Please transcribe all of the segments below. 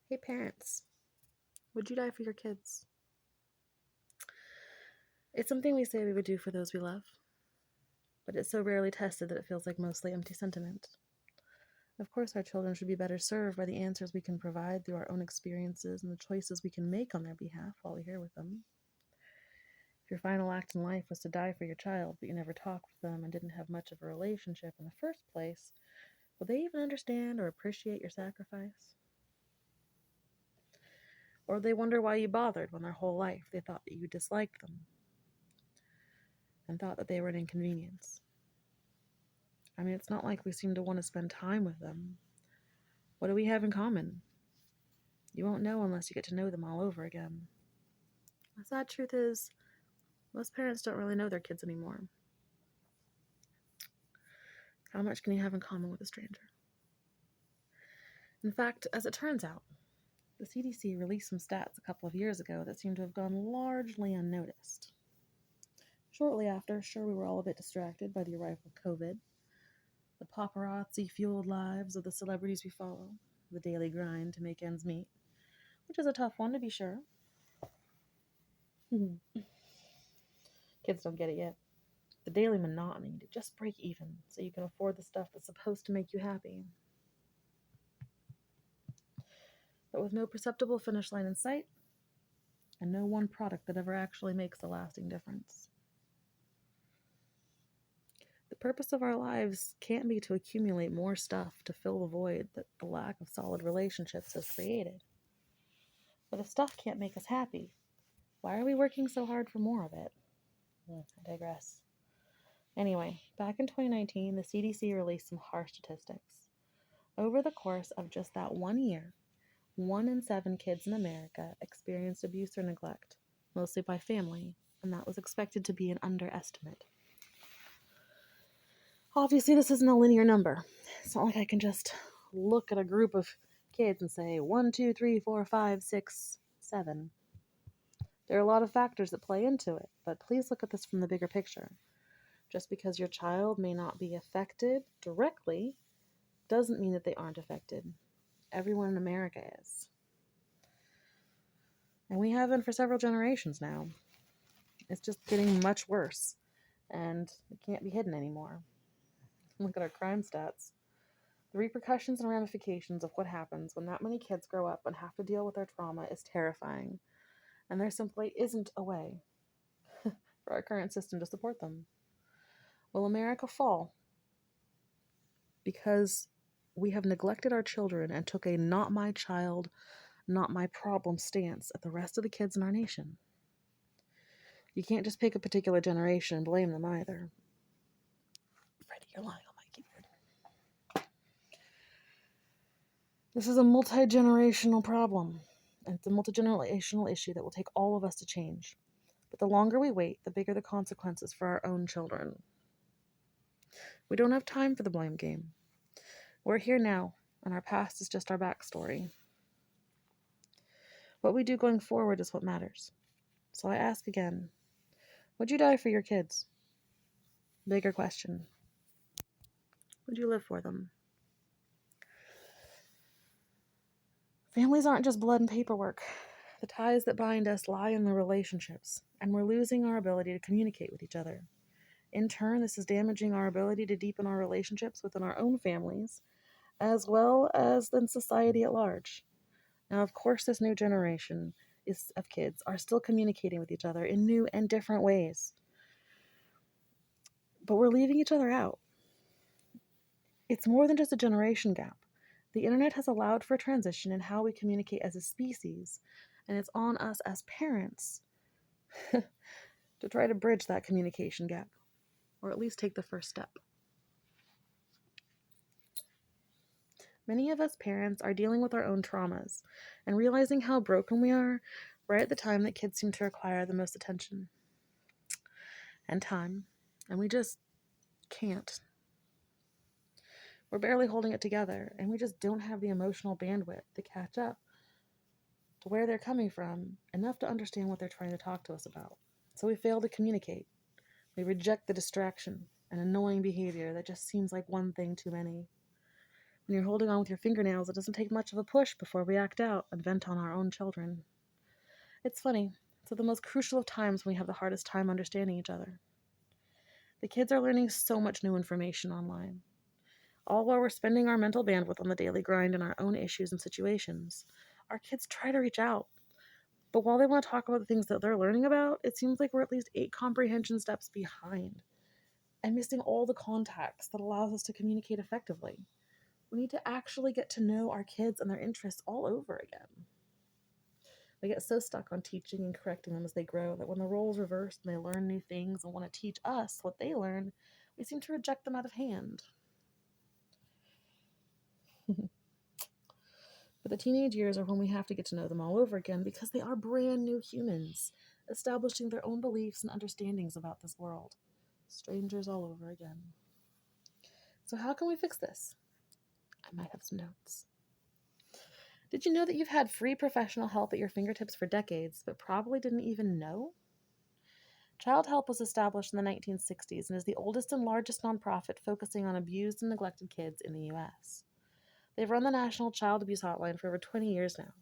Hey parents, would you die for your kids? It's something we say we would do for those we love, but it's so rarely tested that it feels like mostly empty sentiment. Of course, our children should be better served by the answers we can provide through our own experiences and the choices we can make on their behalf while we're here with them. If your final act in life was to die for your child, but you never talked with them and didn't have much of a relationship in the first place, would they even understand or appreciate your sacrifice? Or would they wonder why you bothered when their whole life they thought that you disliked them and thought that they were an inconvenience? I mean, it's not like we seem to want to spend time with them. What do we have in common? You won't know unless you get to know them all over again. The sad truth is, most parents don't really know their kids anymore. How much can you have in common with a stranger? In fact, as it turns out, the CDC released some stats a couple of years ago that seem to have gone largely unnoticed. Shortly after, sure, we were all a bit distracted by the arrival of COVID, the paparazzi-fueled lives of the celebrities we follow, the daily grind to make ends meet, which is a tough one to be sure. Kids don't get it yet. The daily monotony to just break even so you can afford the stuff that's supposed to make you happy. But with no perceptible finish line in sight, and no one product that ever actually makes a lasting difference. The purpose of our lives can't be to accumulate more stuff to fill the void that the lack of solid relationships has created. But if stuff can't make us happy, why are we working so hard for more of it? I digress. Anyway, back in 2019, the CDC released some harsh statistics. Over the course of just that 1 year, 1 in 7 kids in America experienced abuse or neglect, mostly by family, and that was expected to be an underestimate. Obviously, this isn't a linear number. It's not like I can just look at a group of kids and say 1, 2, 3, 4, 5, 6, 7. There are a lot of factors that play into it, but please look at this from the bigger picture. Just because your child may not be affected directly doesn't mean that they aren't affected. Everyone in America is. And we have been for several generations now. It's just getting much worse, and it can't be hidden anymore. Look at our crime stats. The repercussions and ramifications of what happens when that many kids grow up and have to deal with their trauma is terrifying, and there simply isn't a way for our current system to support them. Will America fall because we have neglected our children and took a not my child, not my problem stance at the rest of the kids in our nation? You can't just pick a particular generation and blame them either. Freddie, you're lying on my keyboard. This is a multi-generational problem, and it's a multi-generational issue that will take all of us to change. But the longer we wait, the bigger the consequences for our own children. We don't have time for the blame game. We're here now, and our past is just our backstory. What we do going forward is what matters. So I ask again, would you die for your kids? Bigger question. Would you live for them? Families aren't just blood and paperwork. The ties that bind us lie in the relationships, and we're losing our ability to communicate with each other. In turn, this is damaging our ability to deepen our relationships within our own families, as well as in society at large. Now, of course, this new generation of kids are still communicating with each other in new and different ways. But we're leaving each other out. It's more than just a generation gap. The internet has allowed for a transition in how we communicate as a species, and it's on us as parents to try to bridge that communication gap, or at least take the first step. Many of us parents are dealing with our own traumas and realizing how broken we are right at the time that kids seem to require the most attention and time, and we just can't. We're barely holding it together, and we just don't have the emotional bandwidth to catch up to where they're coming from, enough to understand what they're trying to talk to us about. So we fail to communicate. We reject the distraction and annoying behavior that just seems like one thing too many. When you're holding on with your fingernails, it doesn't take much of a push before we act out and vent on our own children. It's funny. It's at the most crucial of times when we have the hardest time understanding each other. The kids are learning so much new information online, all while we're spending our mental bandwidth on the daily grind and our own issues and situations. Our kids try to reach out, but while they want to talk about the things that they're learning about, it seems like we're at least 8 comprehension steps behind and missing all the context that allows us to communicate effectively. We need to actually get to know our kids and their interests all over again. We get so stuck on teaching and correcting them as they grow that when the roles reverse and they learn new things and want to teach us what they learn, we seem to reject them out of hand. But the teenage years are when we have to get to know them all over again because they are brand new humans, establishing their own beliefs and understandings about this world. Strangers all over again. So how can we fix this? I might have some notes. Did you know that you've had free professional help at your fingertips for decades, but probably didn't even know? ChildHelp was established in the 1960s and is the oldest and largest nonprofit focusing on abused and neglected kids in the U.S. They've run the National Child Abuse Hotline for over 20 years now.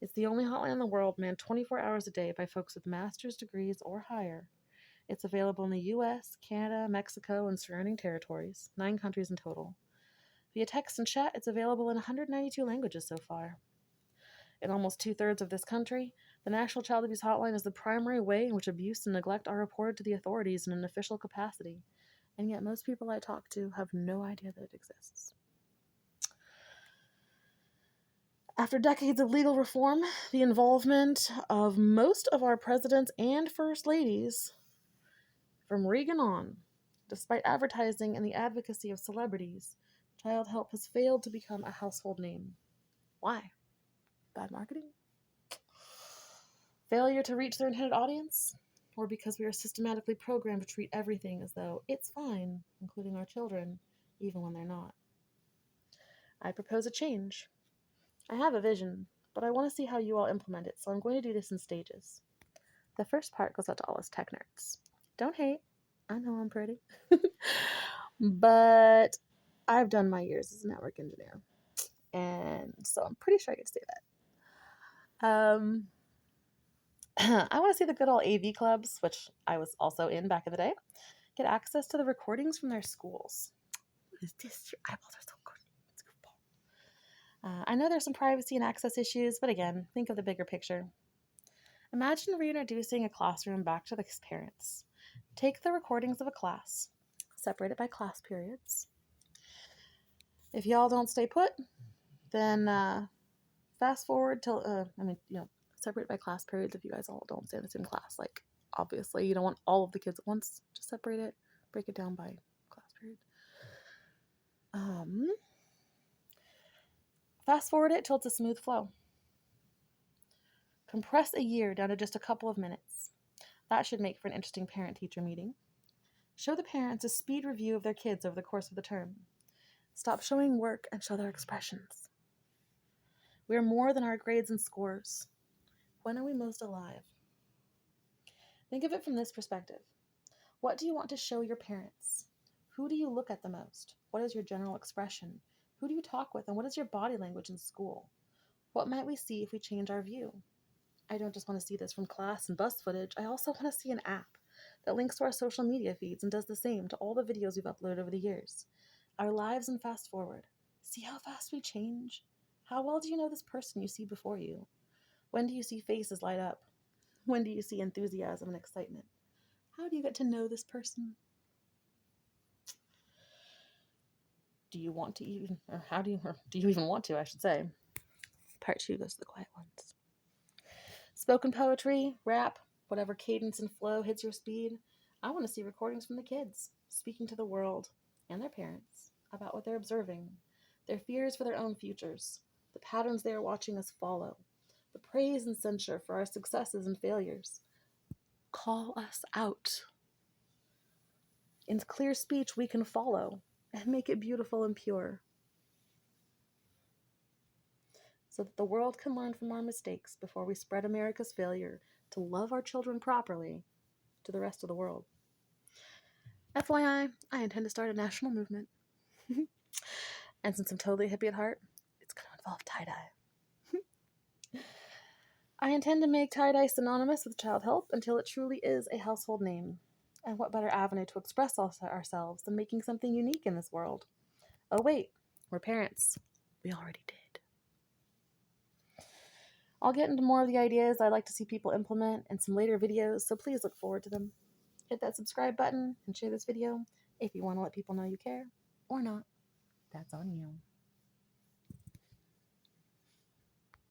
It's the only hotline in the world manned 24 hours a day by folks with master's degrees or higher. It's available in the U.S., Canada, Mexico, and surrounding territories, 9 countries in total. Via text and chat, it's available in 192 languages so far. In almost 2/3 of this country, the National Child Abuse Hotline is the primary way in which abuse and neglect are reported to the authorities in an official capacity, and yet most people I talk to have no idea that it exists. After decades of legal reform, the involvement of most of our presidents and first ladies, from Reagan on, despite advertising and the advocacy of celebrities, ChildHelp has failed to become a household name. Why? Bad marketing? Failure to reach their intended audience? Or because we are systematically programmed to treat everything as though it's fine, including our children, even when they're not? I propose a change. I have a vision, but I want to see how you all implement it, so I'm going to do this in stages. The first part goes out to all us tech nerds. Don't hate. I know I'm pretty. But I've done my years as a network engineer, and so I'm pretty sure I get to say that. I want to see the good old AV clubs, which I was also in back in the day, get access to the recordings from their schools. What is this? Your eyeballs are so good. It's goofball. I know there's some privacy and access issues, but again, think of the bigger picture. Imagine reintroducing a classroom back to the parents. Take the recordings of a class, separate it by class periods. If y'all don't stay put, then fast forward till, separate by class periods if you guys all don't stay in the same class. Like, obviously, you don't want all of the kids at once. Just separate it, break it down by class period. Fast forward it till it's a smooth flow. Compress a year down to just a couple of minutes. That should make for an interesting parent-teacher meeting. Show the parents a speed review of their kids over the course of the term. Stop showing work and show their expressions. We are more than our grades and scores. When are we most alive? Think of it from this perspective. What do you want to show your parents? Who do you look at the most? What is your general expression? Who do you talk with, and what is your body language in school? What might we see if we change our view? I don't just want to see this from class and bus footage. I also want to see an app that links to our social media feeds and does the same to all the videos we've uploaded over the years. Our lives and fast forward. See how fast we change? How well do you know this person you see before you? When do you see faces light up? When do you see enthusiasm and excitement? How do you get to know this person? Do you want to even, or do you even want to, I should say? Part 2 goes to the quiet ones. Spoken poetry, rap, whatever cadence and flow hits your speed. I want to see recordings from the kids, speaking to the world and their parents about what they're observing, their fears for their own futures, the patterns they are watching us follow, the praise and censure for our successes and failures. Call us out. In clear speech we can follow and make it beautiful and pure, so that the world can learn from our mistakes before we spread America's failure to love our children properly to the rest of the world. FYI, I intend to start a national movement. And since I'm totally hippie at heart, it's going to involve tie-dye. I intend to make tie-dye synonymous with ChildHelp until it truly is a household name. And what better avenue to express ourselves than making something unique in this world? Oh wait, we're parents. We already did. I'll get into more of the ideas I'd like to see people implement in some later videos, so please look forward to them. Hit that subscribe button and share this video if you want to let people know you care, or not. That's on you.